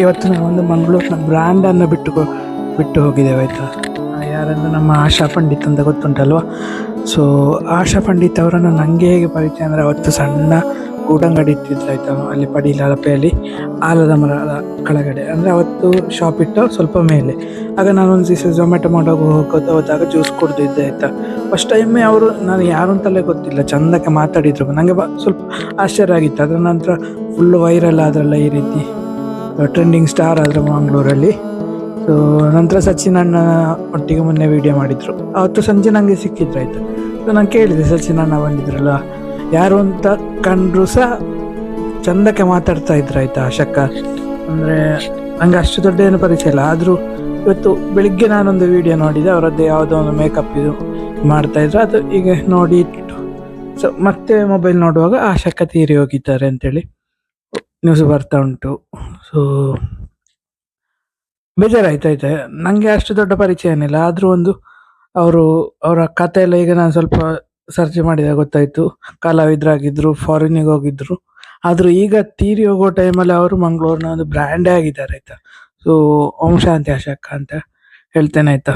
ಇವತ್ತು ನಾವು ಒಂದು ಮಂಗಳೂರಿನ ಬ್ರ್ಯಾಂಡನ್ನು ಬಿಟ್ಟು ಹೋಗಿದ್ದೇವೆ ಆಯಿತಾ. ಯಾರಂದ್ರೆ ನಮ್ಮ ಆಶಾ ಪಂಡಿತ್ ಅಂತ ಗೊತ್ತುಂಟಲ್ವ. ಸೊ ಆಶಾ ಪಂಡಿತ್ ಅವರನ್ನು ನನಗೆ ಹೇಗೆ ಪರಿಚಯ ಅಂದರೆ, ಅವತ್ತು ಸಣ್ಣ ಗೂಡಂಗಡಿ ಇಟ್ಟಿದ್ರು ಆಯಿತಾ, ಅಲ್ಲಿ ಪಡೀಲ ಹಲಪೆಯಲ್ಲಿ ಆಲದ ಮರದ ಕೆಳಗಡೆ. ಅಂದರೆ ಅವತ್ತು ಶಾಪ್ ಇಟ್ಟು ಸ್ವಲ್ಪ ಮೇಲೆ. ಆಗ ನಾನೊಂದು ದಿವಸ ಝೊಮ್ಯಾಟೊ ಹೋದಾಗ ಜ್ಯೂಸ್ ಕುಡ್ದಿದ್ದೆ ಆಯಿತಾ. ಫಸ್ಟ್ ಟೈಮೇ ಅವರು, ನಾನು ಯಾರು ಅಂತಲೇ ಗೊತ್ತಿಲ್ಲ, ಚಂದಕ್ಕೆ ಮಾತಾಡಿದ್ರು. ನನಗೆ ಸ್ವಲ್ಪ ಆಶ್ಚರ್ಯ ಆಗಿತ್ತು. ಅದರ ನಂತರ ಫುಲ್ಲು ವೈರಲ್ ಆದ್ರಲ್ಲ ಈ ರೀತಿ, ಟ್ರೆಂಡಿಂಗ್ ಸ್ಟಾರ್ ಆದರು ಮಂಗಳೂರಲ್ಲಿ. ಸೊ ನಂತರ ಸಚಿನ್ ಅಣ್ಣ ಒಟ್ಟಿಗೆ ಮೊನ್ನೆ ವೀಡಿಯೋ ಮಾಡಿದರು. ಅವತ್ತು ಸಂಜೆ ನನಗೆ ಸಿಕ್ಕಿದ್ರು ಆಯಿತು. ಸೊ ನಾನು ಕೇಳಿದೆ, ಸಚಿನ್ ಅಣ್ಣ ಬಂದಿದ್ರಲ್ಲ ಯಾರು ಅಂತ. ಕಂಡ್ರು ಸಹ ಚಂದಕ್ಕೆ ಮಾತಾಡ್ತಾ ಇದ್ರು ಆಯಿತಾ. ಆಶಕ್ಕ ಅಂದರೆ ನನಗೆ ಅಷ್ಟು ದೊಡ್ಡ ಏನು ಪರಿಚಯ ಇಲ್ಲ. ಆದರೂ ಇವತ್ತು ಬೆಳಿಗ್ಗೆ ನಾನೊಂದು ವೀಡಿಯೋ ನೋಡಿದೆ, ಅವರದ್ದು ಯಾವುದೋ ಒಂದು ಮೇಕಪ್ ಇದು ಮಾಡ್ತಾಯಿದ್ರು. ಅದು ಈಗ ನೋಡಿ ಇಟ್ಟು ಸೊ ಮತ್ತೆ ಮೊಬೈಲ್ ನೋಡುವಾಗ ಆಶಕ್ಕ ತೀರಿ ಹೋಗಿದ್ದಾರೆ ಅಂತೇಳಿ ನ್ಯೂಸ್ ಬರ್ತಾ ಉಂಟು. ಸೊ ಬೇಜಾರಾಯ್ತಾಯ್ತಾ. ನನಗೆ ಅಷ್ಟು ದೊಡ್ಡ ಪರಿಚಯ ಏನಿಲ್ಲ, ಆದರೂ ಒಂದು ಅವರ ಕಥೆ ಎಲ್ಲ ಈಗ ನಾನು ಸ್ವಲ್ಪ ಸರ್ಚ್ ಮಾಡಿದಾಗ ಗೊತ್ತಾಯಿತು. ಕಲಾವಿದರಾಗಿದ್ದರು, ಫಾರಿನಿಗೆ ಹೋಗಿದ್ದರು. ಆದರೂ ಈಗ ತೀರಿ ಹೋಗೋ ಟೈಮಲ್ಲಿ ಅವರು ಮಂಗಳೂರಿನ ಒಂದು ಬ್ರ್ಯಾಂಡೇ ಆಗಿದ್ದಾರೆ ಆಯಿತಾ. ಸೊ ಓಂ ಶಾಂತಿ ಆಶಕ್ಕ ಅಂತ ಹೇಳ್ತೇನೆ ಆಯಿತಾ.